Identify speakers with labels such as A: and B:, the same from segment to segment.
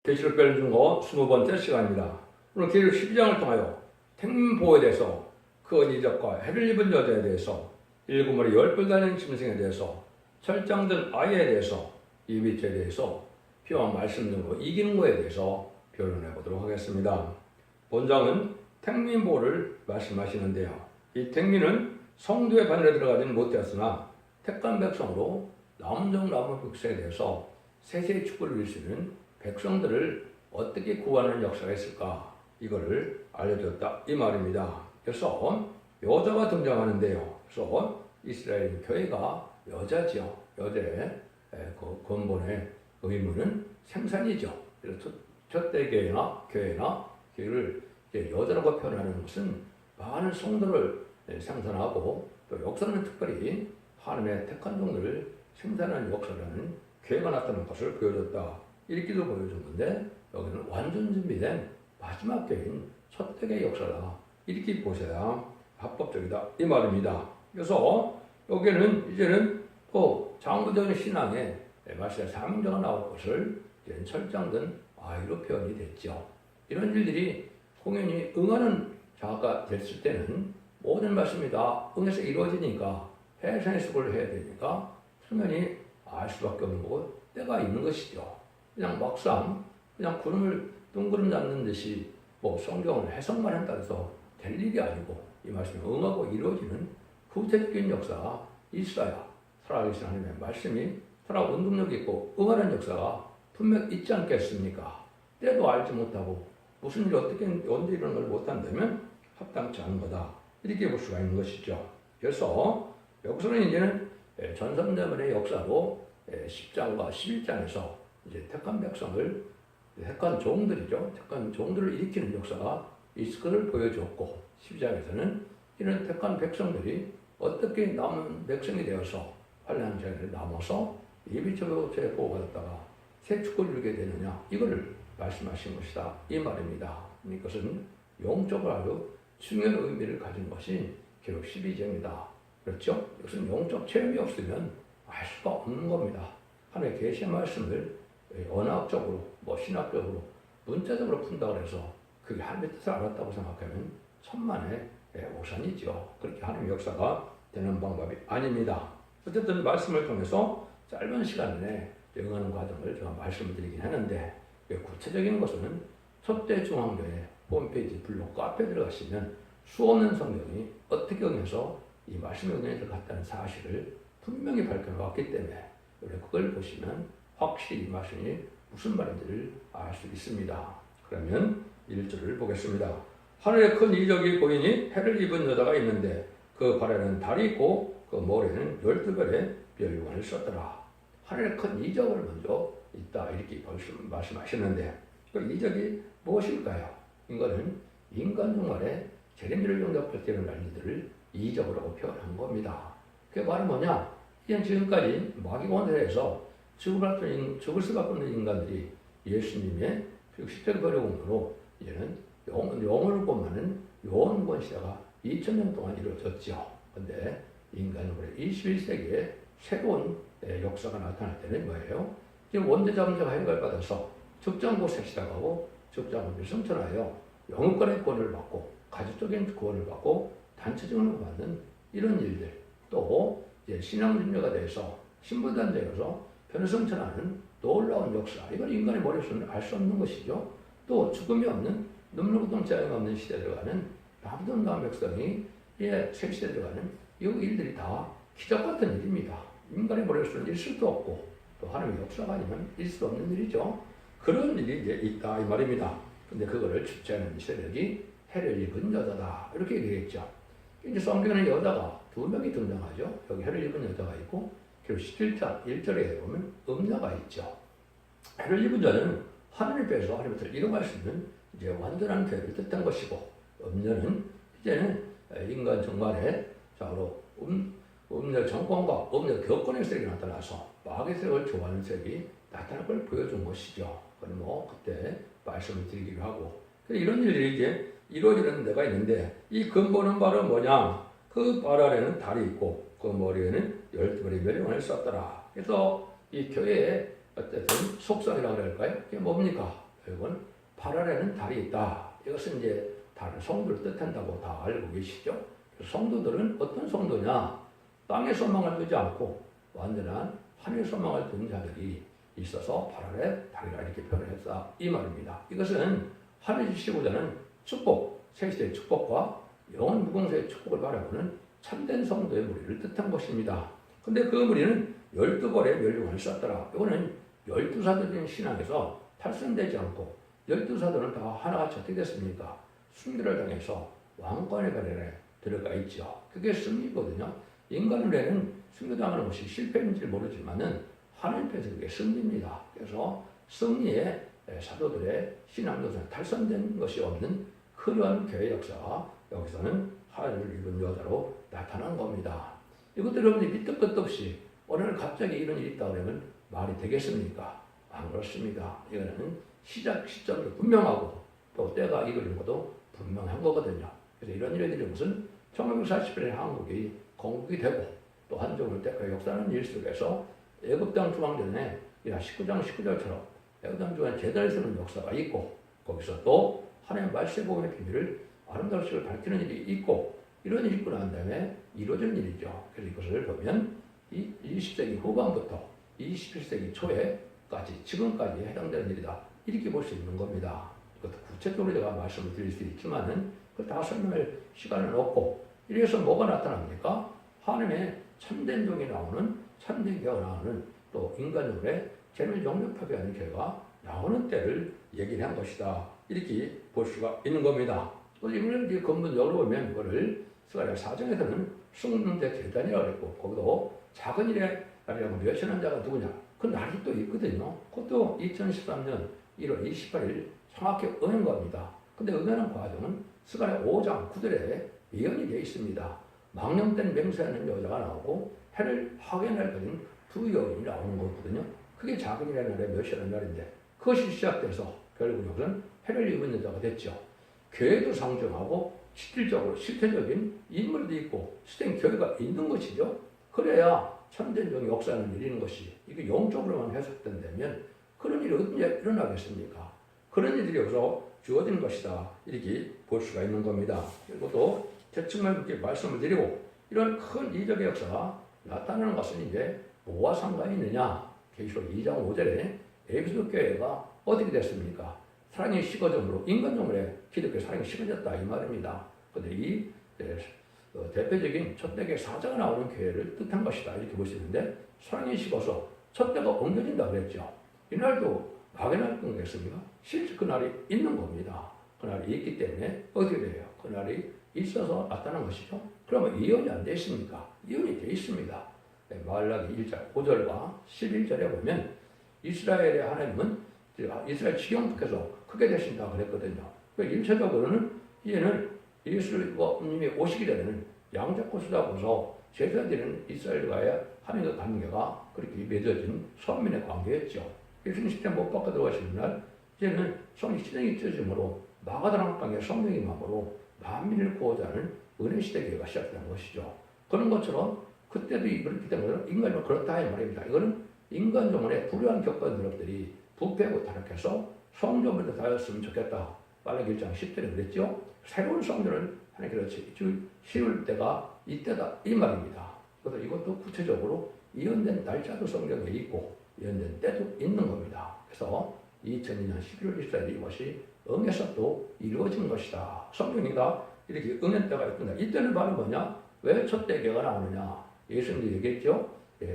A: 계시록 별중고 20번째 시간입니다. 오늘 계시록 12장을 통하여 택민보호에 대해서 그 언니적과 해를 입은 여자에 대해서 일곱 머리 열불 달린 짐승에 대해서 철장든 아이에 대해서 이비죄에 대해서 필요한 말씀 등으로 이기는 것에 대해서 변론해 보도록 하겠습니다. 본장은 택민보호를 말씀하시는데요. 이 택민은 성도의 바늘에 들어가지는 못되었으나 택한 백성으로 남은 백성에 대해서 세세히 축복을 누릴 수 있는 백성들을 어떻게 구하는 역사가 있을까? 이거를 알려줬다 이 말입니다. 그래서 여자가 등장하는데요. 그래서 이스라엘 교회가 여자지요. 여자의 그 근본의 의무는 생산이죠. 그래서 첫대 교회나 교회를 여자라고 표현하는 것은 많은 성도를 생산하고 또 역사는 특별히 하나님의 택한 종들을 생산하는 역사라는 교회가 나타나는 것을 보여줬다. 이렇게도 보여준 건데 여기는 완전 준비된 마지막 교회인 첫대의 역사다. 이렇게 보셔야 합법적이다 이 말입니다. 그래서 여기는 이제는 또 장구적인 신앙에 마시아 사명자가 나올 것을 이제 철장든 아이로 표현이 됐죠. 이런 일들이 공연히 응하는 자가 됐을 때는 모든 말씀이 다 응해서 이루어지니까 해상의 수고를 해야 되니까 수면이 알 수밖에 없는 거고 때가 있는 것이죠. 그냥 막상 그냥 구름을 둥그름 잡는 듯이 뭐 성경을 해석만 한다고 해서 될 일이 아니고 이 말씀이 응하고 이루어지는 구체적인 역사가 있어야 살아계신 하나님의 말씀이 살아 운동력 있고 응하는 역사가 분명 있지 않겠습니까? 때도 알지 못하고 무슨 일이 어떻게 언제 이런 걸 못한다면 합당치 않은 거다. 이렇게 볼 수가 있는 것이죠. 그래서 여기서는 이제는 전선자문의 역사로 10장과 11장에서 이제 택한 백성을 택한 종들이죠. 택한 종들을 일으키는 역사가 있을 것을 보여줬고 12장에서는 이런 택한 백성들이 어떻게 남은 백성이 되어서 환난의 자리를 남아서 예비처에 보호받았다가 새 축복을 이루게 되느냐 이거를 말씀하신 것이다 이 말입니다. 이것은 영적으로 아주 중요한 의미를 가진 것이 기록 12장이다. 그렇죠? 이것은 영적 체험이 없으면 알 수가 없는 겁니다. 하나님의 계시의 말씀을 언어학적으로, 신학적으로, 문자적으로 푼다고 해서 그게 하나님의 뜻을 알았다고 생각하면 천만의 오산이죠. 그렇게 하나님의 역사가 되는 방법이 아닙니다. 어쨌든 말씀을 통해서 짧은 시간 내에 응하는 과정을 제가 말씀드리긴 하는데 구체적인 것은 첫대 중앙교회 홈페이지 블로그 카페에 들어가시면 수없는 성경이 어떻게 응해서 이 말씀의 은혜에 들어갔다는 사실을 분명히 밝혀놓았기 때문에 그걸 보시면 확실히 이 말씀이 무슨 말인지를 알 수 있습니다. 그러면 1절을 보겠습니다. 하늘에 큰 이적이 보이니 해를 입은 여자가 있는데 그 발에는 달이 있고 그 머리에는 12별의 별관을 썼더라. 하늘에 큰 이적을 먼저 있다 이렇게 말씀하시는데 그 이적이 무엇일까요? 이거는 인간 종말에 재림을 영접할 때 일어날 일들을 이적으로 표현한 겁니다. 그게 바로 뭐냐? 이제 지금까지 마귀원들에서 죽을 수밖에 없는 인간들이 예수님의 십자가 버려공으로 이제는 영혼을 본하는 영원권 시대가 2000년 동안 이루어졌죠. 그런데 인간의 21세기에 새로운 역사가 나타날 때는 뭐예요? 지금 원죄자문제가 해결받아서 적장고세 시작하고 적장고를 성천하여 영혼권의 권을 받고 가족적인 구원을 받고 단체적으로 받는 이런 일들 또 이제 신앙준녀가 돼서 신부단체에서 변성천하는 놀라운 역사 이건 인간의 머릿속에 알 수 없는 것이죠. 또 죽음이 없는 눈물고통 재앙이 없는 시대에 들어가는 남은 백성이 새 시대에 들어가는 이 일들이 다 기적 같은 일입니다. 인간의 머릿속에 있을 수도 없고 또 하나님의 역사가 아니면 있을 수 없는 일이죠. 그런 일이 이제 있다 이 말입니다. 근데 그거를 주체하는 세력이 해를 입은 여자다 이렇게 얘기했죠. 이제 성경에는 여자가 두 명이 등장하죠. 여기 해를 입은 여자가 있고 그리고 17장 1절에 보면 음녀가 있죠. 해를 입은 자는 하늘을 빼서 하나님을 이루할 수 있는 이제 완전한 교회를 뜻한 것이고 음녀는 이제는 인간 정말에 자로 음녀 정권과 음녀 교권의 세력이 나타나서 마귀의 세력을 좋아하는 세력이 나타날 걸 보여준 것이죠. 그건 그때 말씀을 드리기로 하고 이런 일들이 이제 이루어지는 데가 있는데 이 근본은 바로 뭐냐? 그 발 아래는 달이 있고 그 머리에는 12벌의 멸령을 썼더라. 그래서 이 교회의 어쨌든 속성이라고 할까요? 이게 뭡니까? 결국은 8월에는 달이 있다. 이것은 이제 다른 성도를 뜻한다고 다 알고 계시죠? 성도들은 어떤 성도냐? 땅에 소망을 두지 않고 완전한 하늘 소망을 둔 자들이 있어서 8월에 달이라 이렇게 표현했다. 이 말입니다. 이것은 하늘 주시고자 하는 축복, 세시대의 축복과 영원 무궁세의 축복을 바라보는 참된 성도의 무리를 뜻한 것입니다. 근데 그 무리는 12벌의 멸류관을 썼더라. 이거는 12사도적인 신앙에서 탈선되지 않고 12사도는 다 하나같이 어떻게 됐습니까? 순교를 당해서 왕권의 가련에 들어가 있죠. 그게 승리거든요. 인간 눈에는 순교당하는 것이 실패인지 모르지만은 하나님께서 그게 승리입니다. 그래서 승리의 사도들의 신앙 도전에 탈선된 것이 없는 그러한 교회 역사가 여기서는 하나님을 입은 여자로 나타난 겁니다. 이것도 여러분이 밑도 끝도 없이 오늘 갑자기 이런 일이 있다 그러면 말이 되겠습니까? 안 그렇습니다. 이거는 시작 시점도 분명하고 또 때가 이르는 것도 분명한 거거든요. 그래서 이런 일들이 무슨 1941년 한국이 건국이 되고 또 한정을 때까지 역사하는 일 속에서 애굽 땅 중앙전에 19장 19절처럼 애굽 땅 중앙에 제단을 세우는 역사가 있고 거기서 또 하나님의 말세복음의 비밀을 아름다운 식으로 밝히는 일이 있고 이런 일이 있고 난 다음에 이루어진 일이죠. 그래서 이것을 보면 이 20세기 후반부터 21세기 초에까지 지금까지 해당되는 일이다. 이렇게 볼 수 있는 겁니다. 이것도 구체적으로 제가 말씀을 드릴 수 있지만은 그걸 다 설명할 시간은 없고 이래서 뭐가 나타납니까? 하나님의 참된 종이 나오는 참된 교회가 나오는 또 인간적으로의 재물 용접하게 하는 교회가 나오는 때를 얘기를 한 것이다. 이렇게 볼 수가 있는 겁니다. 이걸 근본적으로 보면 이거를 스가랴 4장에서는 승문대 대단이라고 그랬고 거기도 작은 일에 날이라고 멸시하는 자가 누구냐? 그 날이 또 있거든요. 그것도 2013년 1월 28일 정확히 응한 겁니다. 근데 응하는 과정은 스가랴 5장 9절에 예언이 되어 있습니다. 망령된 맹세하는 여자가 나오고 해를 확인할 가진 두 여인이 나오는 거거든요. 그게 작은 일의 날에 멸시하는 날인데 그것이 시작돼서 결국 여기서는 해를 입은 여자가 됐죠. 교회도 상정하고 실질적으로 실체적인 인물도 있고 실행 교회가 있는 것이죠. 그래야 참된 종이 역사하는 일인 것이 이게 영적으로만 해석된다면 그런 일이 어떻게 일어나겠습니까? 그런 일들이 여기서 주어진 것이다. 이렇게 볼 수가 있는 겁니다. 그리고 또 대충만 이렇게 말씀을 드리고 이런 큰 이적의 역사가 나타나는 것은 이제 뭐와 상관이 있느냐? 계시록 2장 5절에 에베소 교회가 어떻게 됐습니까? 사랑이 식어짐으로 인간적으로 기독교 사랑이 식어졌다 이 말입니다. 그런데 이 대표적인 첫대계 사자가 나오는 교회를 뜻한 것이다 이렇게 볼 수 있는데 사랑이 식어서 첫대가 옮겨진다 그랬죠. 이날도 막연할 건겠습니까? 실제 그날이 있는 겁니다. 그날이 있기 때문에 어떻게 돼요? 그날이 있어서 나타난 것이죠. 그러면 이혼이 안 돼 있습니까? 이혼이 돼 있습니다. 말라기 1장 5절과 11절에 보면 이스라엘의 하나님은 이스라엘 지경국에서 크게 되신다 그랬거든요. 일차적으로는 이제는 예수님이 오시기 전에는 양자고 수다고서 제사드리는 이스라엘과의 하나님의 관계가 그렇게 맺어진 선민의 관계였죠. 예수님 십자가 못 박혀 들어가시는 날 이제는 성령 시대이 찢어짐으로 마가다락 방에 성령의 마음으로 만민을 구하자 하는 은혜 시대 교회가 시작된 것이죠. 그런 것처럼 그때도 그렇기 때문에 인간은 그렇다 이 말입니다. 이거는 인간 정원에 불우한 겪은 사람들이 부패하고 타락해서 성전부터 다였으면 좋겠다. 빨리 1장 10절에 그랬죠. 새로운 성전을 하나님께서 씌울 때가 이때다 이 말입니다. 그래서 이것도 구체적으로 예언된 날짜도 성경에 있고 예언된 때도 있는 겁니다. 그래서 2002년 11월 24일 이것이 응해서 또 이루어진 것이다. 성경이다 이렇게 응한 때가 있구나. 이때는 바로 뭐냐? 왜 첫대교가 나오느냐? 예수님도 얘기했죠.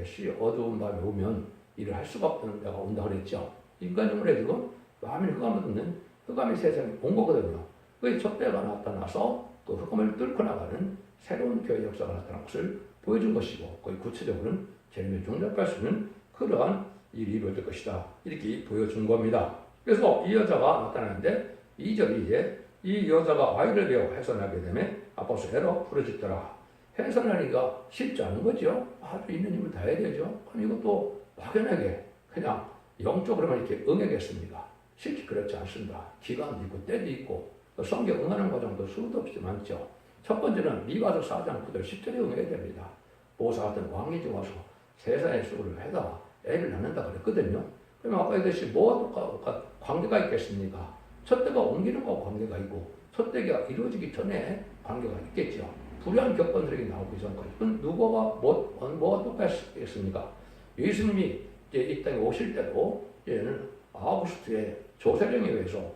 A: 시 어두운 밤에 오면 일을 할 수가 없는 때가 온다 그랬죠. 인간적으로 지금 마음이 흑암을 듣는 흑암의 세상에 온 거거든요. 그 첫대가 나타나서 그 흑암을 뚫고 나가는 새로운 교회 역사가 나타난 것을 보여준 것이고 거의 구체적으로는 재림에 종잡할 수 있는 그러한 일이 이루어질 것이다. 이렇게 보여준 겁니다. 그래서 이 여자가 나타나는데 2절이 이제 이 여자가 아이를 배워 해산하게 되면 아포스테로 부르짖더라. 해산하기가 쉽지 않은 거죠. 아주 있는 힘을 다해야 되죠. 그럼 이것도 막연하게 그냥 영적으로만 이렇게 응하겠습니까? 실제 그렇지 않습니다. 기간도 있고 때도 있고 성경 응하는 과정도 수도 없이 많죠. 첫 번째는 미가서 4장 9절 10절에 응해야 됩니다. 보사 같은 왕이 좀 와서 세상의 수고를 해다 애를 낳는다 그랬거든요. 그러면 아까 얘기했듯이 뭐가 관계가 있겠습니까? 첫 대가 옮기는 거하고 관계가 있고 첫 대가 이루어지기 전에 관계가 있겠죠. 불의한 격언들이 나오기 전까지 그건 누구가 뭐가 똑같겠습니까? 예수님이 이제 이 땅에 오실 때도 얘는 아우구스트의 조세령에 의해서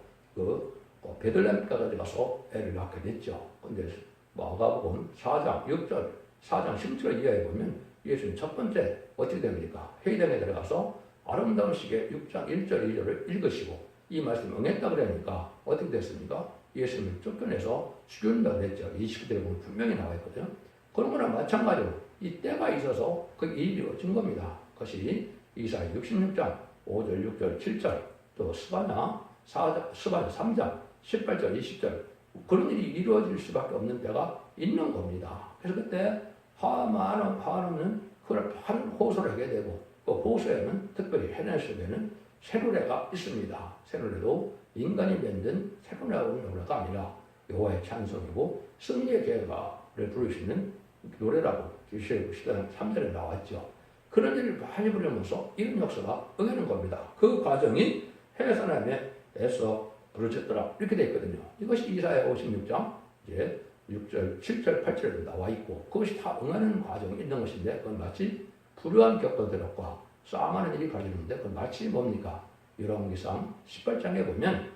A: 베들레헴까지 가서 애를 낳게 됐죠. 근데 마가복음 4장 6절, 4장 10절 이하에 보면 예수님 첫 번째 어떻게 됩니까? 회당에 들어가서 아름다운 시계 6장 1절 2절을 읽으시고 이 말씀 응했다 그러니까 어떻게 됐습니까? 예수님을 쫓겨내서 죽였다 그랬죠. 이 시기들에 보면 분명히 나와 있거든요. 그런 거나 마찬가지로 이 때가 있어서 그 일이 이루어진 겁니다. 그것이 이사야 66장 5절 6절 7절 또 스바냐 3장 18절 20절 그런 일이 이루어질 수밖에 없는 때가 있는 겁니다. 그래서 그때 하나는 그걸 한 호소를 하게 되고 그 호소에는 특별히 헤넬 속에는 세로레가 있습니다. 세로레도 인간이 만든 세로레라고 노래가 아니라 여호와의 찬송이고 승리의 계가를 부를 수 있는 노래라고 시편 3절에 나왔죠. 그런 일을 많이 부르면서 이런 역사가 응하는 겁니다. 그 과정이 해산함에서 부르짖더라 이렇게 되어 있거든요. 이것이 이사야 56장 이제 6절, 7절, 8절에도 나와 있고 그것이 다 응하는 과정이 있는 것인데 그건 마치 불우한 격언들과 싸움하는 일이 가지는데 그건 마치 뭡니까? 열왕기상 18장에 보면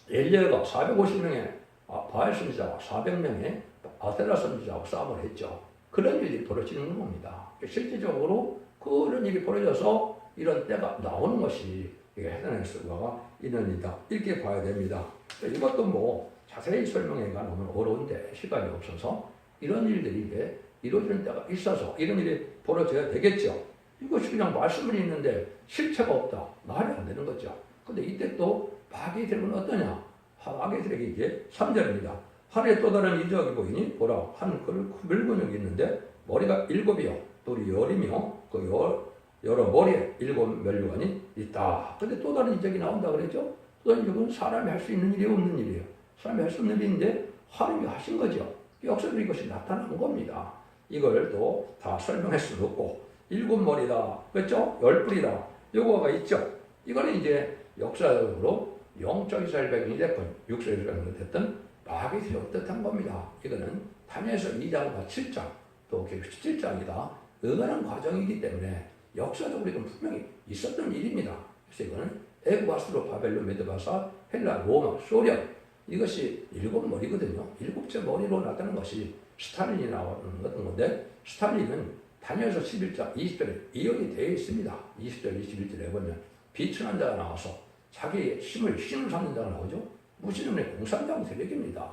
A: 엘리야가 450명의 바알 선지자와 400명의 아세라 선지자하고 싸움을 했죠. 그런 일이 벌어지는 겁니다. 실질적으로 그런 일이 벌어져서 이런 때가 나오는 것이 해산의 수가가 있는 일이다. 이렇게 봐야 됩니다. 이것도 뭐 자세히 설명하기가 너무 어려운데 시간이 없어서 이런 일들이 이제 이루어지는 때가 있어서 이런 일이 벌어져야 되겠죠. 이것이 그냥 말씀을 읽는데 실체가 없다. 말이 안 되는 거죠. 근데 이때 또 마귀의 세력은 어떠냐? 마귀의 세력이 이제 3절입니다. 하늘에 또 다른 이적이 보이니 보라 한 물근육이 있는데 머리가 7이요 돌이 10이며 그 여러 머리에 7 면류관이 있다. 근데 또 다른 이적이 나온다 그랬죠? 또 다른 이적은 사람이 할 수 있는 일이 없는 일이에요. 사람이 할 수 없는 일인데 하나님이 하신 거죠. 역사적으로 이것이 나타난 겁니다. 이걸 또 다 설명할 수도 없고 7머리다 그렇죠? 10뿔이다 요거가 있죠. 이거는 이제 역사적으로 영적 이스라엘 백성이 됐건 육적 이스라엘 백성이 됐든 마귀들이 어떻단 겁니다. 이거는 다니엘서 2장과 7장 또 17장이다 응하는 과정이기 때문에 역사적으로 이건 분명히 있었던 일입니다. 그래서 이거는 애굽, 아수르, 바벨론, 메드바사, 헬라, 로마, 소련 이것이 7머리거든요. 7째 머리로 나타나는 것이 스탈린이 나오는 건데 스탈린은 다니엘서 11장 20절에 이언이 되어 있습니다. 20절 21절에 보면 비천한 자가 나와서 자기의 힘을 신을 삼는 자가 나오죠. 무신론의 공산당 세력입니다.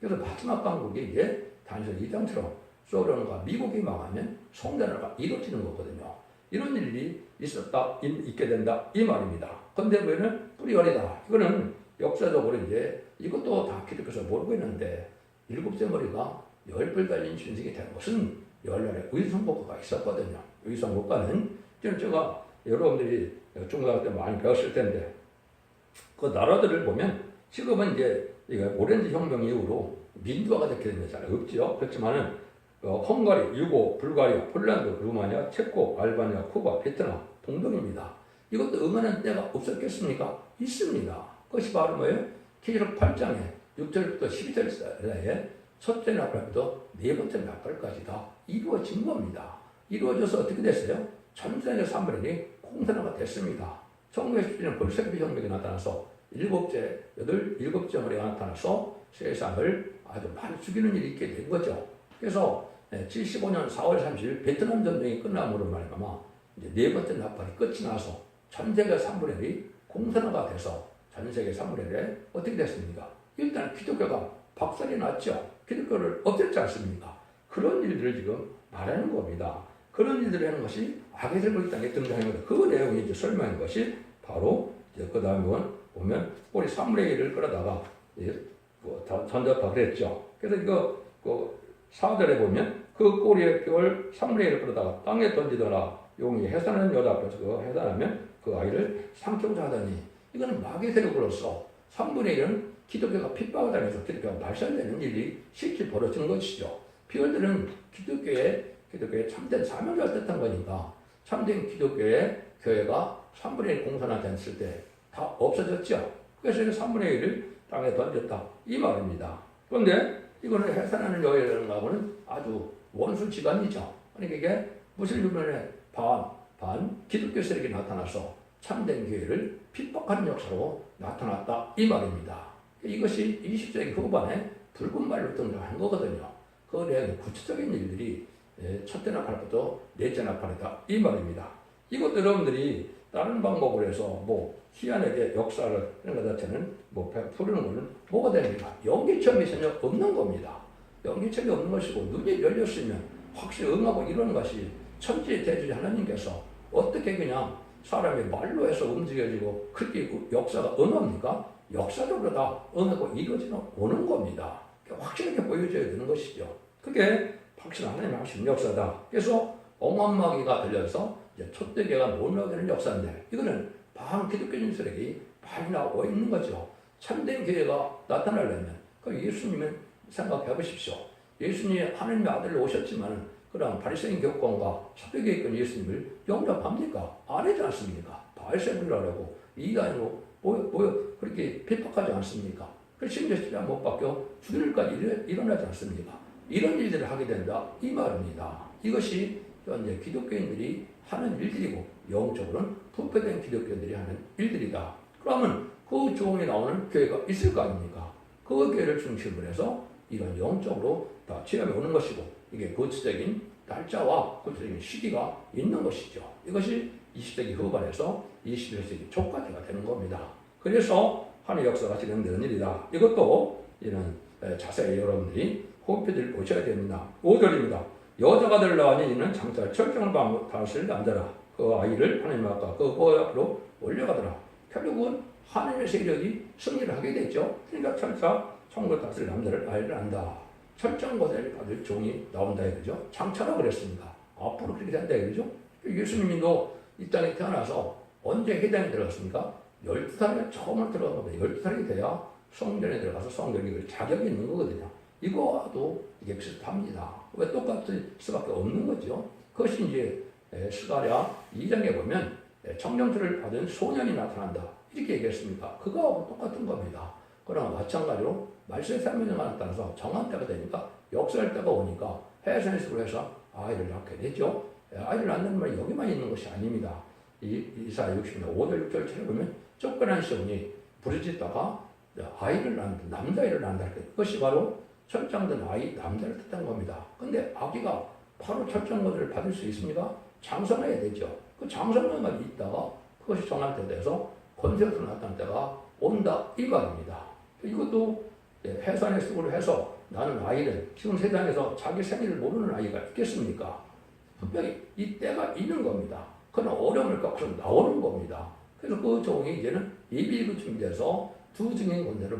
A: 그래서 마지막 강국이 이제 다니엘서 2장처럼 소련과 미국이 망하면 성전화가 이루어지는 거거든요. 이런 일이 있게 된다 이 말입니다. 근데 왜는 뿌리가리다. 이거는 역사적으로 이제 이것도 다 기독교에서 모르고 있는데 7째 머리가 10뿔 달린 신생이 된 것은 열날에 의성국가가 있었거든요. 의성국가는 제가 여러분들이 중고등학교 때 많이 배웠을 텐데 그 나라들을 보면 지금은 이제 오렌지 혁명 이후로 민주화가 되게 된 잘 없죠. 그렇지만은 헝가리, 유고, 불가리아, 폴란드, 루마니아, 체코, 알바니아, 쿠바, 베트남, 동독입니다. 이것도 응하는 때가 없었겠습니까? 있습니다. 그것이 바로 뭐예요? 계시록 8장에 6절부터 12절 사이에 첫째 나팔부터 네 번째 나팔까지 다 이루어진 겁니다. 이루어져서 어떻게 됐어요? 전세계 3분의 1이 공산화가 됐습니다. 1917년 볼셰비크 혁명이 나타나서 일곱째 머리가 나타나서 세상을 아주 많이 죽이는 일이 있게 된 거죠. 그래서 75년 4월 30일 베트남 전쟁이 끝남으로 말미암아 이제 네 번째 나팔이 끝이 나서 전세계 3분의 1이 공산화가 돼서 전세계 3분의 1에 어떻게 됐습니까? 일단 기독교가 박살이 났죠. 기독교를 없앴지 않습니까? 그런 일들을 지금 말하는 겁니다. 그런 일들을 하는 것이 악의 세력이 땅에 등장하는 겁니다. 그 내용이 이제 설명한 것이 바로 이제 그 다음에 보면 꼬리 3분의 1을 끌어다가 던졌다 그랬죠. 그래서 이거 4절에 보면 그 꼬리의 뼈를 3분의 1을 끌어다가 땅에 던지더라. 용이 해산하는 여자 앞에서 그 해산하면 그 아이를 삼키고자 하더니 이거는 마귀의 세력으로서 3분의 1은 기독교가 핍박을 당해서 기독교가 발산되는 일이 실제 벌어지는 것이죠. 비월들은 기독교의 참된 사명자를 뜻한 거니까 참된 기독교의 교회가 3분의 1 공산화 됐을 때 다 없어졌죠. 그래서 3분의 1을 땅에 던졌다. 이 말입니다. 그런데 이거는 해산하는 여인하고는 아주 원수 지간이죠. 그러니까 이게 무슬림의 반 기독교 세력이 나타나서 참된 교회를 핍박하는 역사로 나타났다. 이 말입니다. 이것이 20세기 후반에 붉은 말로 등장한 거거든요. 그 내용 구체적인 일들이 첫째 나팔부터 넷째 나팔이다. 이 말입니다. 이것 여러분들이 다른 방법으로 해서 뭐 희한하게 역사를 이런 것 자체는 뭐 푸는 거는 뭐가 됩니까? 연기점이 전혀 없는 겁니다. 연기점이 없는 것이고 눈이 열렸으면 확실히 응하고 이러는 것이 천지의 하나님께서 어떻게 그냥 사람이 말로 해서 움직여지고 그렇게 역사가 응합니까? 역사적으로 다 응하고 이루어지는 오는 겁니다. 확실하게 보여줘야 되는 것이죠. 그게 확실한 하나님의 하신 역사다. 그래서 엉엄마귀가 들려서 이제 촛대교가 못 나오는 역사인데 이거는 반기독교인 세력이 많이 나오고 있는 거죠. 참된 교회가 나타나려면 그 예수님은 생각해 보십시오. 예수님이 하나님의 아들로 오셨지만 그럼 바리새인 교권과 사두개인 교권 예수님을 영접합니까? 안 하지 않습니까? 바알세불이라고 이단으로 그렇게 핍박하지 않습니까? 그래서 심지어 십자가 못 박혀 죽을 일까지 일어나지 않습니까? 이런 일들을 하게 된다 이 말입니다. 이것이 이제 기독교인들이 하는 일들이고 영적으로는 부패된 기독교인들이 하는 일들이다. 그러면 그 조음이 나오는 교회가 있을 거 아닙니까? 그 교회를 중심으로 해서 이런 영적으로 다 체험이 오는 것이고 이게 구체적인 날짜와 구체적인 시기가 있는 것이죠. 이것이 20세기 후반에서 21세기 초까지가 되는 겁니다. 그래서 하나님의 역사가 진행되는 일이다. 이것도 이런 자세히 여러분들이 호흡해들 보셔야 됩니다. 5절입니다. 여자가 되려니 이는 장차 철저한 다스릴 남자라. 그 아이를 하나님 앞과 그 앞으로 올려가더라. 결국은 하나님의 세력이 승리를 하게 됐죠. 그러니까 철차 천국을 다스릴 남자를 아이를 안다. 철저한 것을 받을 종이 나온다 이거죠. 장차라고 그랬습니다. 앞으로 그렇게 된다 이거죠. 예수님도 이 땅에 태어나서 언제 회당에 들어갔습니까? 12살에 처음으로 들어간 겁니다. 12살이 돼야 성전에 들어가서 성경을 자격이 있는 거거든요. 이거와도 이게 비슷합니다. 왜 똑같을 수밖에 없는 거죠? 그것이 이제 스가랴 2장에 보면 청정수를 받은 소년이 나타난다. 이렇게 얘기했습니다. 그거하고 똑같은 겁니다. 그러나 마찬가지로 말세의 사명령에 따라서 정한 때가 되니까 역사할 때가 오니까 해산식으로 해서 아이를 낳게 되죠. 아이를 낳는 말이 여기만 있는 것이 아닙니다. 이사야 60년 5절 6절 찾아보면 쫓겨난 시온이 부르짖다가 아이를 낳는다. 남자아이를 낳는다. 그것이 바로 철장된 아이 남자를 뜻한 겁니다. 근데 아기가 바로 철장거들을 받을 수 있습니까? 장성해야 되죠. 그 장성만 있다가 그것이 정할 때 돼서 권세에서 나타날 때가 온다 이 말입니다. 이것도 해산의 수고를 해서 나는 아이를 지금 세상에서 자기 생일을 모르는 아이가 있겠습니까? 분명히 이 때가 있는 겁니다. 그러나 어려움을 겪어서 나오는 겁니다. 그래서 그 종이 이제는 예비일부 준비돼서 두 증인 권세를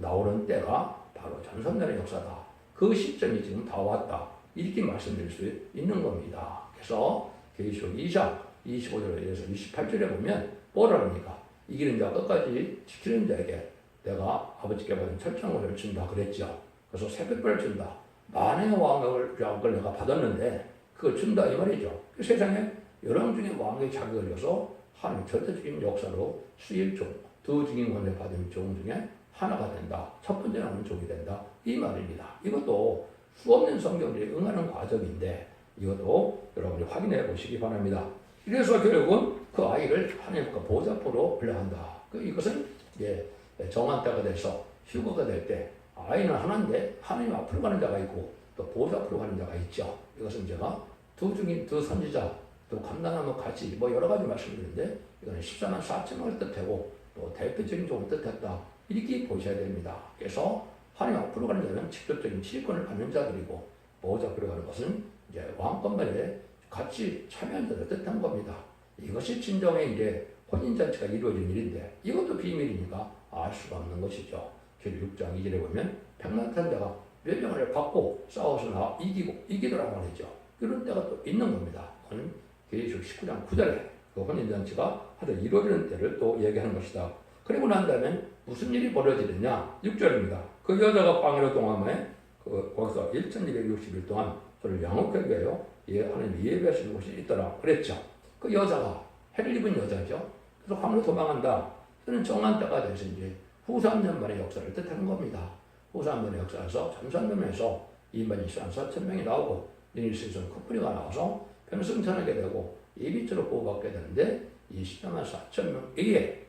A: 나오는 때가 바로 전선전의 역사다. 그 시점이 지금 다 왔다. 이렇게 말씀드릴 수 있는 겁니다. 그래서 계시록 2장 25절에서 28절에 보면 뭐라 합니까? 이기는 자 끝까지 지키는 자에게 내가 아버지께 받은 철저한 준다 그랬죠. 그래서 새벽별을 준다. 만행의 왕을 내가 받았는데 그걸 준다 이 말이죠. 그 세상에 여러 중에 왕의 자격을 줘서 하나님 절대적인 역사로 수일종 두 증인 권세 받은 종 중에 하나가 된다. 첫 번째 나오는 종이 된다. 이 말입니다. 이것도 수없는 성경들이 응하는 과정인데 이것도 여러분이 확인해 보시기 바랍니다. 그래서 결국은 그 아이를 하나님과 보좌 앞으로 올라간다. 이것은 이제 정한 때가 돼서 휴거가 될 때 아이는 하나인데 하나님 앞으로 가는 자가 있고 또 보좌 앞으로 가는 자가 있죠. 이것은 제가 두 증인, 두 선지자, 또 감당하면 같이 뭐 여러 가지 말씀드리는데 이거는 14만 4천을 뜻하고 또 대표적인 종을 뜻했다. 이렇게 보셔야 됩니다. 그래서 하나님 앞으로 가는 자는 직접적인 지휘권을 받는 자들이고 보좌 앞으로 가는 것은 이제 왕권만에 같이 참여한 자를 뜻한 겁니다. 이것이 진정의 이제 혼인잔치가 이루어진 일인데 이것도 비밀이니까 알 수가 없는 것이죠. 계시록 6장 2절에 보면 백낙한 자가 멸령을 받고 싸워서 이기더라 말이죠. 이런 때가 또 있는 겁니다. 그건 계시록 19장 9절에 그 혼인잔치가 하여튼 이루어지는 때를 또 얘기하는 것이다. 그리고 난 다음에 무슨 일이 벌어지느냐? 6절입니다. 그 여자가 방으로 동함에 거기서 1260일 동안 저를 양육하게 하여 하나님 예배하시는 곳이 있더라 그랬죠. 그 여자가 해를 입은 여자죠. 그래서 방으로 도망한다. 그는 정한 때가 돼서 이제 후 3년 만의 역사를 뜻하는 겁니다. 후 3년의 역사에서 전산점에서 2만 24,000명이 나오고 니니스에서는 쿠프리가 나와서 변승천하게 되고 예비처로 보호받게 되는데 이 14만 4천 명에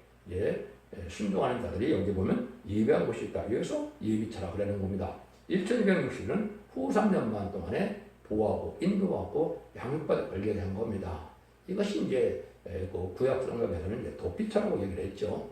A: 순종하는 자들이 여기 보면 예배한 곳이 있다. 여기서 예비처라 그러는 겁니다. 1260년 후 3년만 동안에 보호하고 인도하고 양육받아 걸게 된 겁니다. 이것이 이제 그 구약 성경에서는 이제 도피처라고 얘기를 했죠.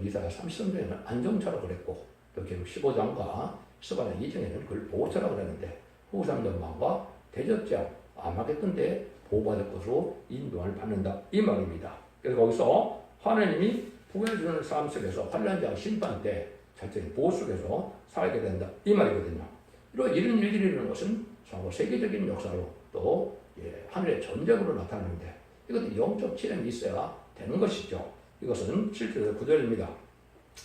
A: 이사야 33장에는 안정처라고 그랬고 또 계속 15장과 스바냐 2장에는 그걸 보호처라고 그랬는데 후 3년만과 대접자 아마겟돈 때 보호받을 것으로 인도를 받는다 이 말입니다. 그래서 거기서 하나님이 구해주는 삶 속에서 환란장 심판 때 자체의 보호 속에서 살게 된다 이 말이거든요. 이런 일들이 일어나는 것은 서로 세계적인 역사로 또 하늘의 전쟁으로 나타나는데 이것도 영적 체험이 있어야 되는 것이죠. 이것은 7절에서 9절입니다.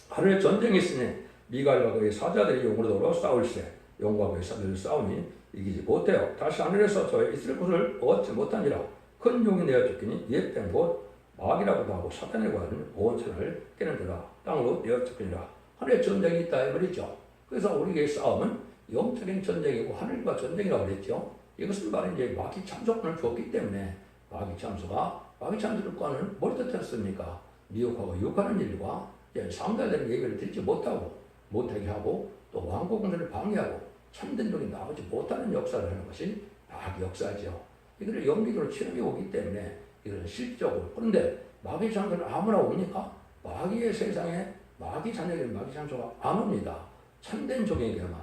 A: 하늘의 전쟁이 있으니 미갈과 그의 사자들이 용으로 더불어 싸울세 용과 그의 사자들이 싸우니 이기지 못해요. 다시 하늘에서 저의 있을 곳을 얻지 못하니라. 큰 용이 내어 쫓기니 예병 곧 마귀라고도 하고 사탄이라고 하는 온 천을 깨는더라. 땅으로 내어 쫓기니라. 하늘의 전쟁이 있다 이 말이죠. 그래서 우리의 싸움은 영적인 전쟁이고 하늘과 전쟁이라고 그랬죠. 이것은 바로 이제 마귀 참소권을 주었기 때문에 마귀 참소권은 뭘 뜻했습니까? 미혹하고 유혹하는 일과 상달되는 예배를 드리지 못하게 하고 또 왕국 공세를 방해하고 참된 종이 나오지 못하는 역사를 하는 것이 마귀 역사죠. 이거를 영적으로 체험해 오기 때문에 이거는 실적으로. 그런데 마귀 참소는 아무나 옵니까? 마귀의 세상에 마귀 자녀에게 마귀 참소가 안 옵니다. 참된 종에게만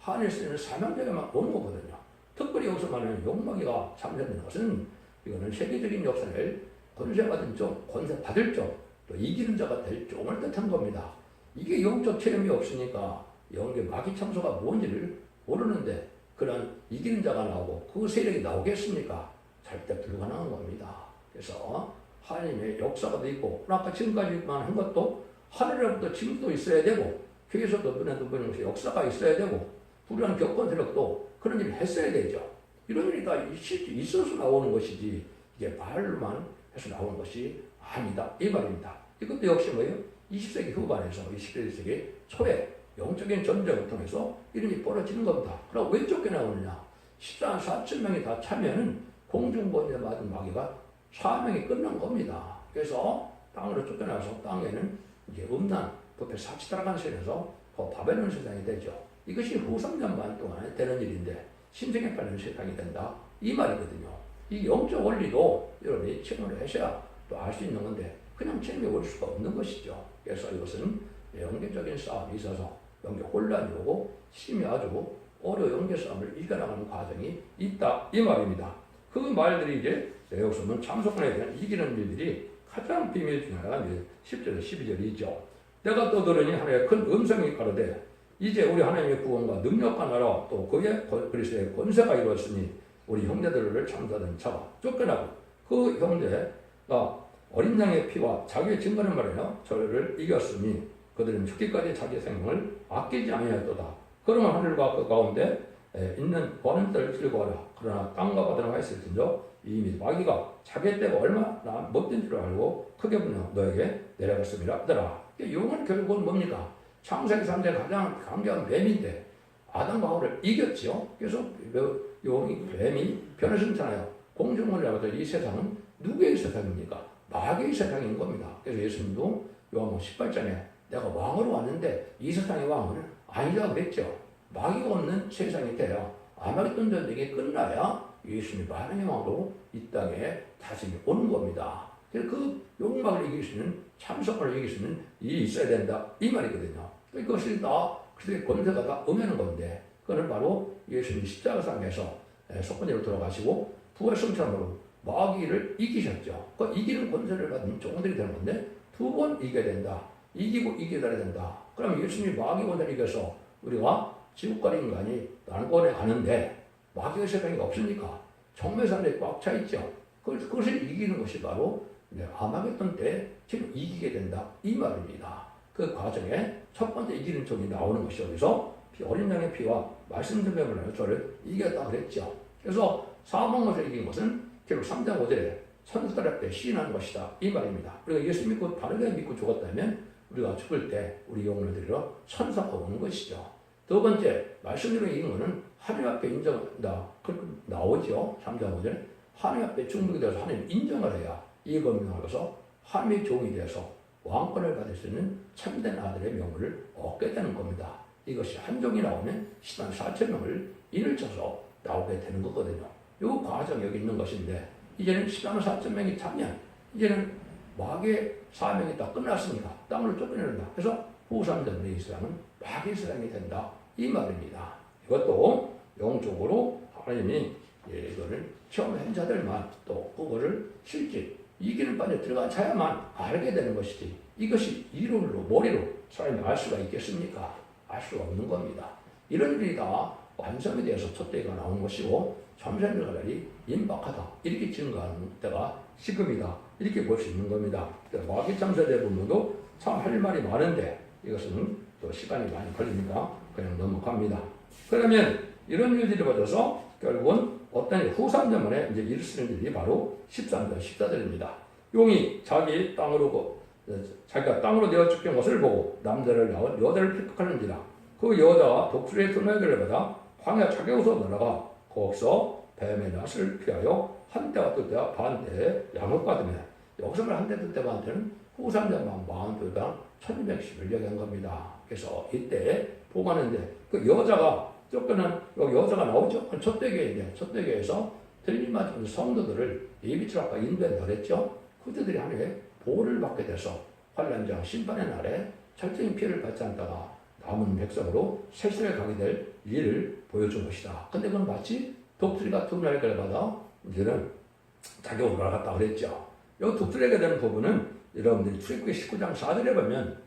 A: 하늘에서 있는 사명자에게만 오는 거거든요. 특별히 여기서 말하는 용마귀가 참여되는 것은 이거는 세계적인 역사를 권세받은 종, 권세받을 종, 또 이기는 자가 될 종을 뜻한 겁니다. 이게 영적 체험이 없으니까 영계 마귀 참소가 뭔지를 모르는데 그런 이기는 자가 나오고 그 세력이 나오겠습니까? 절대 불가능한 겁니다. 그래서 하나님의 역사가 있고 아까 지금까지만 한 것도 하늘로부터 징도 있어야 되고 교회에서도 눈에도 보이는 것이 역사가 있어야 되고 불의한 격권 세력도 그런 일을 했어야 되죠. 이런 일이 다 있어서 나오는 것이지 이게 말로만 해서 나오는 것이 아니다 이 말입니다. 이것도 역시 뭐예요? 20세기 후반에서 21세기 초에 영적인 전쟁을 통해서 이런 일이 벌어지는 겁니다. 그럼 왜 쫓겨나오느냐? 14만 4천 명이 다 차면은 공중권세 받은 마귀가 사명이 끝난 겁니다. 그래서 땅으로 쫓겨나서 땅에는 이제 음란, 부패 사치다라는 세상에서 바벨론 세상이 되죠. 이것이 후 3년 반 동안에 되는 일인데 신세계 팔리는 세상이 된다 이 말이거든요. 이 영적 원리도 여러분이 체험을 하셔야 또 알 수 있는 건데 그냥 체험해 올 수가 없는 것이죠. 그래서 이것은 영계적인 싸움이 있어서 영계 혼란이 오고 심히 아주 어려운 영계 싸움을 이겨나가는 과정이 있다 이 말입니다. 그 말들이 이제 여기서 보면 참소권에 대한 이기는 일들이 가장 비밀 중 하나가 10절에서 12절이죠. 내가 또 들으니 하나의 큰 음성이 가로되 이제 우리 하나님의 구원과 능력과 나라 또 그의 그리스도의 권세가 이루었으니 우리 형제들을 참사하던 자가 쫓겨나고 그 형제가 어린 양의 피와 자기의 증거를 말하여 저를 이겼으니 그들은 죽기까지 자기의 생명을 아끼지 아니하였도다. 그러면 하늘과 그 가운데 있는 보는 뜰 즐거워라. 그러나 땅과 바다가 있을진저 이미 마귀가 자기 때가 얼마나 못된 줄 알고 크게 분노 너에게 내려갔습니다. 하더라. 용은 결국은 뭡니까? 창세기 3대 가장 강력한 뱀인데 아담과 하와를 이겼죠. 그래서 용이 뱀이 변화심잖아요. 공중을 나가서 이 세상은 누구의 세상입니까? 마귀의 세상인 겁니다. 그래서 예수님도 요한복음 18장에 내가 왕으로 왔는데 이 세상의 왕은 아니라고 그랬죠. 마귀가 없는 세상이 돼야 아마겟돈 전쟁이 끝나야 예수님이 하나님의 왕으로 이 땅에 다시 오는 겁니다. 그래서 그 욕망을 이길 수 있는 참석을 이길 수 있는 일이 있어야 된다 이 말이거든요. 그것이 다 그들의 권세가 다 응하는 건데 그거는 바로 예수님이 십자가상에서 속건제로 돌아가시고 부활 성찬으로 마귀를 이기셨죠. 그 이기는 권세를 받은 종들이 되는 건데 두 번 이겨야 된다. 이기고 이겨야 된다. 그럼 예수님이 마귀 권세를 이겨서 우리가 지옥갈 인간이 난권에 가는데 마귀의 세상이 없으니까 정매산에 꽉 차 있죠. 그것을 이기는 것이 바로 아마겟돈 때 지금 이기게 된다 이 말입니다. 그 과정에 첫 번째 이기는 종이 나오는 것이 여기서 어린 양의 피와 말씀 증명을 저를 이겼다 그랬죠. 그래서 사망을 이긴 것은 결국 3장 5절에 선수들 앞에 시인하는 것이다 이 말입니다. 그리고 예수 믿고 바르게 믿고 죽었다면 우리가 죽을 때 우리 영혼을 드리러 천사가 오는 것이죠. 두 번째, 말씀대로 이긴 것은 하나님 앞에 인정한다. 그렇게 나오죠. 3장 5절에. 하나님 앞에 중보게 되어서 하나님 인정을 해야 이 법명으로서 하나님의 종이 되어서 왕권을 받을 수 있는 참된 아들의 명을 얻게 되는 겁니다. 이것이 한 종이 나오면 10만 4천 명을 인을 쳐서 나오게 되는 거거든요. 이 과정이 여기 있는 것인데 이제는 10만 4천 명이 타면 이제는 마귀의 사명이 다 끝났으니까 땅을 쫓겨낸다. 그래서 후삼전의 이스라엘은 마귀의 이스라엘이 된다. 이 말입니다. 이것도 영적으로 하나님이 이거를 체험한 자들만 또 그거를 실제 이기는 반에 들어가야만 알게 되는 것이지 이것이 이론으로 머리로 사람이 알 수가 있겠습니까? 알 수가 없는 겁니다. 이런 일이 다 완성에 대해서 첫째가 나오는 것이고 참선들이 임박하다 이렇게 증거하는 때가 지금이다 이렇게 볼 수 있는 겁니다. 마귀 참선대 부분도 참 할 말이 많은데 이것은 또 시간이 많이 걸리니까 그냥 넘어갑니다. 그러면 이런 일들이 벌어서 결국은 어떤 후삼전문에 이제 일 쓰는 일이 바로 13절 14절입니다. 용이 자기 땅으로 자기가 땅으로 내어 쫓긴 것을 보고 남자를 낳은 여자를 픽하는지라 그 여자가 독수리의 소매를 받아 황야 차게우서 날아가 거기서 뱀의 낯을 피하여 한때와 뜻때와 반때에 양육받으며 여기서 한때 뜻때 반때는 후삼전만 42강 1210을 얘기한 겁니다. 그래서 이때 보고하는데 그 여자가 쫓겨난 여기 여자가 나오죠. 첫대교회인데 첫대교회에서 들림 맞은 성도들을 예비치로 아까 인도한다 그랬죠. 그들이 하나님의 보호를 받게 돼서 환란장 심판의 날에 철저히 피해를 받지 않다가 남은 백성으로 세세를 가게 될 일을 보여준 것이다. 근데 그건 마치 독수리가 두 날개를 받아 이제는 자기 옷을 갔다 그랬죠. 여기 독수리가 되는 부분은 여러분들이 출애굽기 19장 4절에 보면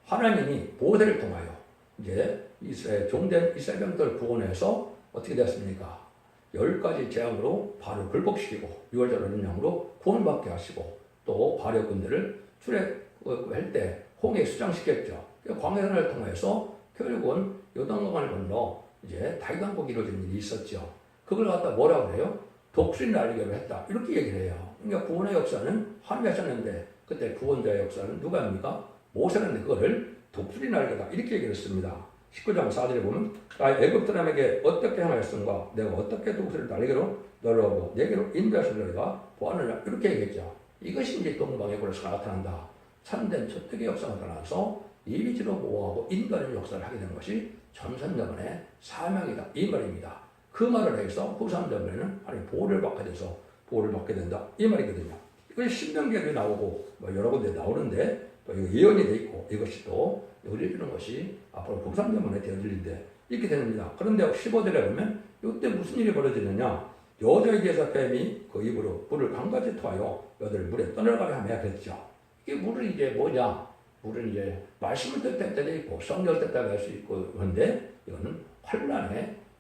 A: 하나님이 모세를 통하여 이제 이스라엘 종된 이스라엘 백성들을 구원해서 어떻게 되었습니까? 10가지 재앙으로 바로 굴복시키고 6월절 어린 양으로 구원받게 하시고 또 바려군들을 출애굽할 때 홍해에 수장시켰죠. 광해선을 통해서 결국은 요단강을 건너 이제 다윗왕국이 이루어진 일이 있었죠. 그걸 갖다 뭐라고 해요? 독수리 날리기로 했다. 이렇게 얘기를 해요. 그러니까 구원의 역사는 하나님이 하셨는데 그때 구원자의 역사는 누가 합니까? 모세가 했는데 그거를 독수리 날개다 이렇게 얘기를 했습니다. 19장 4절에 보면 애굽 사람에게 어떻게 행하였은가 내가 어떻게 독수리를 날개로 너를 얻고 내게로 인도하신 너희가 보았느냐 이렇게 얘기했죠. 이것이 이제 동방애굽에서 나타난다. 참된 첫대의 역사가 나타나서 예비지로 보호하고 인도하는 역사를 하게 되는 것이 전선자만의 사명이다 이 말입니다. 그 말을 해서 후삼자만에는 하나님 보호를 받게 돼서 보호를 받게 된다 이 말이거든요. 이것이 신명기에도 나오고 뭐 여러 군데 나오는데 또 예언이 돼 있고 이것이 또 열려주는 것이 앞으로 후삼자만에 되어질 일인데 이렇게 됩니다. 그런데 15절에 보면 이때 무슨 일이 벌어지느냐 여자에 대해서 뱀이 그 입으로 물을 강같이 토하여 여자를 물에 떠내려가게 하며 그랬죠. 이게 물은 이제 뭐냐? 물은 이제 말씀을 뜻할 때도 있고 성령을 뜻할 할 수 있고 그런데 이거는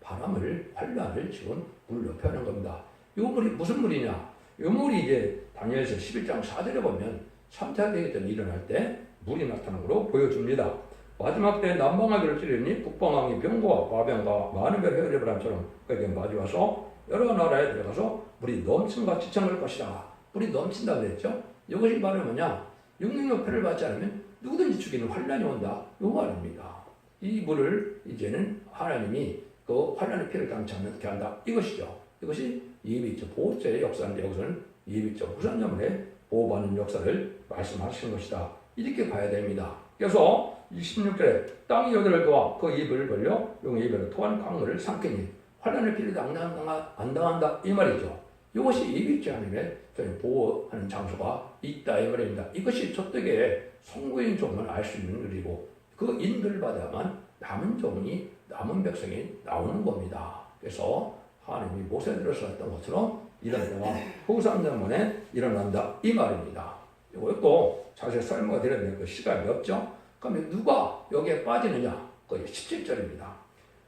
A: 환란을 지금 물로 표현한 겁니다. 이 물이 무슨 물이냐? 이 물이 이제 다니엘서 11장 4절에 보면 참타되기 전에 일어날 때 물이 나타나는 걸로 보여줍니다. 마지막 때 남방하기를 찌르니 북방왕이 병과 바병과 많은 별 헤어리 바람처럼 그에게 마주와서 여러 나라에 들어가서 물이 넘침과 지창할 것이다. 물이 넘친다 그랬죠? 이것이 바로 뭐냐? 육령의 표를 받지 않으면 누구든지 죽이는 환란이 온다. 이 말입니다. 이 물을 이제는 하나님이 그 환란의 피를 담지 않게 한다. 이것이죠. 이것이 예비적 보호자의 역사인데 여기서는 예비적 후산자문에 보호받는 역사를 말씀하시는 것이다. 이렇게 봐야 됩니다. 그래서 26절에 땅이 여자를 도와 그 입을 벌려 용의 입에로 토한 강물을 삼키니 환란의 피를 안 당한다. 이 말이죠. 이것이 예비적 하나님의 보호하는 장소가 있다 이 말입니다. 이것이 첫대의 성구인 종을 알 수 있는 일이고 그 인도를 받아야만 남은 백성이 나오는 겁니다. 그래서 하나님이 모세에 들어섰던 것처럼 이런 때가 후삼자문에 일어난다 이 말입니다. 이것도 사실 설명을 드렸는데 그 시간이 없죠. 그러면 누가 여기에 빠지느냐? 그 17절입니다.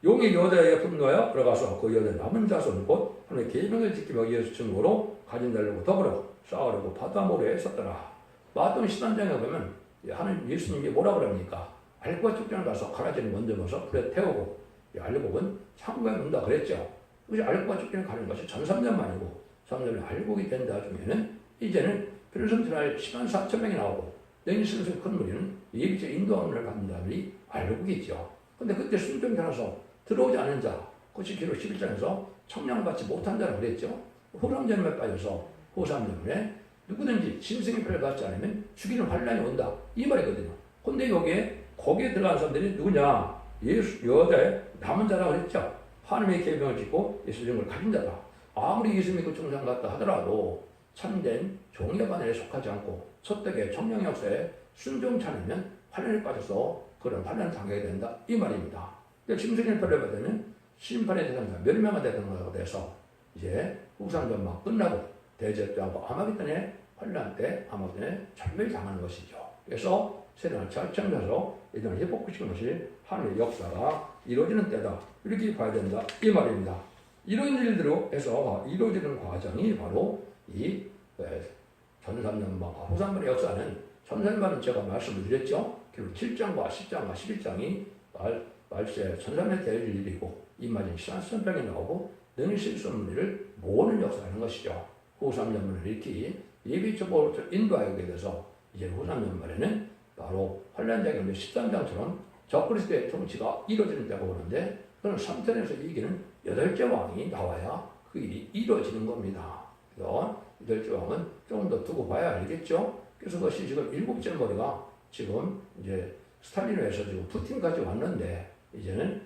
A: 용이 여자에게 분노하여 들어가서 그 여자 남은 자손 곧 하나님의 계명을 지키며 이어서 증거로 가진 자들과 더불어 싸우려고 바다 모래에 섰더라. 마태복음 13장에 보면 하나님 예수님이 뭐라 그럽니까? 알곡과 축전을 가서 가라지를 먼저 넣어서 불에 태우고 알곡은 창고에 넣는다 그랬죠. 그래서 알곡과 축전을 가는 것이 전삼년만이고 전삼년에 알곡이 된다 중에는 이제는 별성들할 10만 4천 명이 나오고 내일 슬슬 큰 무리는 예비적 인도함을 받는 자들이 알고 있죠. 근데 그때 순종자라서 들어오지 않은 자, 그것이 기록 11장에서 청량받지 못한 자라고 그랬죠. 호ram전에 빠져서 호ram전에 누구든지 짐승의 표를 받지 않으면 죽이는 환란이 온다. 이 말이거든요. 근데 거기에 들어간 사람들이 누구냐? 여자의 남은 자라고 그랬죠. 하나님의 계명을 짓고 예수님을 가진 자다. 아무리 예수 믿고 중상 같다 하더라도 참된 종의 반에 속하지 않고 소떡의 청령 역사에 순종치 않으면 환란에 빠져서 그런 환란을 당하게 된다. 이 말입니다. 짐승의 표를 받으면 심판의 대상자 몇 명가 되는 거가 돼서 이제 후상전막 끝나고 대접장과 아마겟돈의 환란 때 아마겟돈에 전멸당하는 것이죠. 그래서 세상을 잘 청해서 이들을 회복시키는 것이 하나님의 역사가 이루어지는 때다. 이렇게 봐야 된다. 이 말입니다. 이런 일들로 해서 이루어지는 과정이 바로 이 전산전막과 후상전의 역사는 전산전은 제가 말씀을 드렸죠. 결국 7장과 10장과 11장이 말세 전산의 대를 일이고 이마진 시한선병이 나오고 능히 실수 없는 일을 모으는 역사라는 것이죠. 후삼년말을 이렇게 예비적으로 인도하게 돼서 이제 후삼년말에는 바로 환란자경 13장처럼 적그리스도의 통치가 이루어지는 때가 오는데 그런 3편에서 이기는 8째 왕이 나와야 그 일이 이루어지는 겁니다. 그래서 8째 왕은 조금 더 두고 봐야 알겠죠. 그래서 그것이 지금 7째 머리가 지금 이제 스탈린을 해서 지금 푸틴까지 왔는데 이제는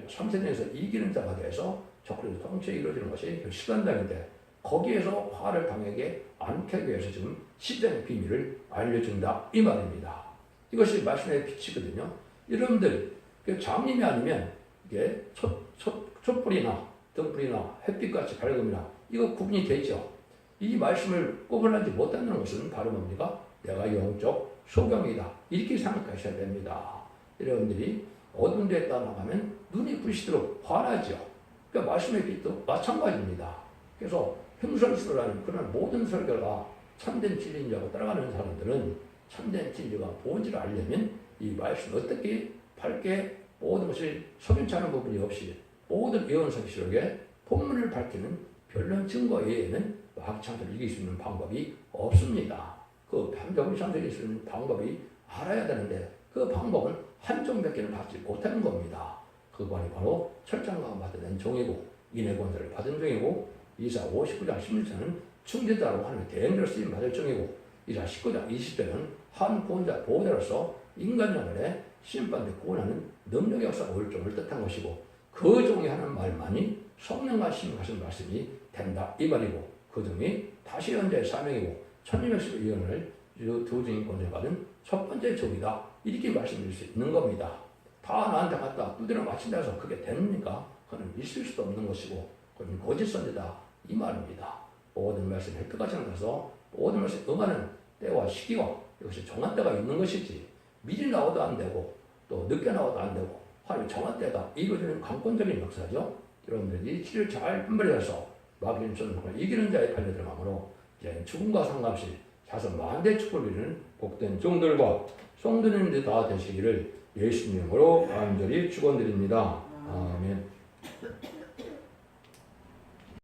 A: 3세대에서 이기는 자가 돼서 적그리스도 통치가 이루어지는 것이 시간당인데 거기에서 화를 당하게 않게 하기 위해서 지금 시장의 비밀을 알려준다 이 말입니다. 이것이 말씀의 빛이거든요. 여러분들 장님이 아니면 이게 촛불이나 등불이나 햇빛같이 밝음이나 이거 구분이 되죠. 이 말씀을 구분하지 못한다는 것은 바로 뭡니까? 내가 영적 소경이다 이렇게 생각하셔야 됩니다. 여러분들이 어두운 데에 따라가면 눈이 부시도록 화나죠. 그러니까 말씀의 빛도 마찬가지입니다. 그래서 흉설수라는 그런 모든 설교가 참된 진리라고 따라가는 사람들은 참된 진리가 뭔지를 알려면 이 말씀을 어떻게 밝게 모든 것이 석연치 않은 부분이 없이 모든 예언서기록에 본문을 밝히는 별난 증거 외에는 막창을 이길 수 있는 방법이 없습니다. 그 방법을 이길 수 있는 방법이 알아야 되는데 그 방법은 한쪽밖에는 받지 못하는 겁니다. 그것이 바로 철장과 받은 종이고 인의 권세를 받은 종이고 이사 59장 16절은 충제자로 하나님의 대행자로 쓰임 받을 종이고 이사 19장 20절은 한 구원자 보호자로서 인간영혼에 심판대 구원하는 능력의 역사가 올 종을 뜻한 것이고 그 종이 하는 말만이 성령과 심하신 말씀이 된다 이 말이고 그 종이 다시 현재의 사명이고 천리백수의 예언을 두 종이 권세 받은 첫 번째 종이다 이렇게 말씀드릴 수 있는 겁니다. 다 나한테 갖다 두드려 맞힌다 해서 그게 됩니까? 그건 있을 수도 없는 것이고 그건 거짓 선지다 이 말입니다. 모든 말씀에 획득하지 않아서 모든 말씀에 응하는 때와 시기와 이것이 정한 때가 있는 것이지 미리 나와도 안 되고 또 늦게 나와도 안 되고 하나님 정한 때가 이루어지는 강권적인 역사죠. 여러분들이 치를 잘 분별해서 마귀는 전능을 이기는 자의 판에 들어가므로 이제 죽음과 상관없이 자손 만대 축복을 이루는 복된 종들과 성도님들 다 되시기를 예수님으로 간절히 축원드립니다. 아멘.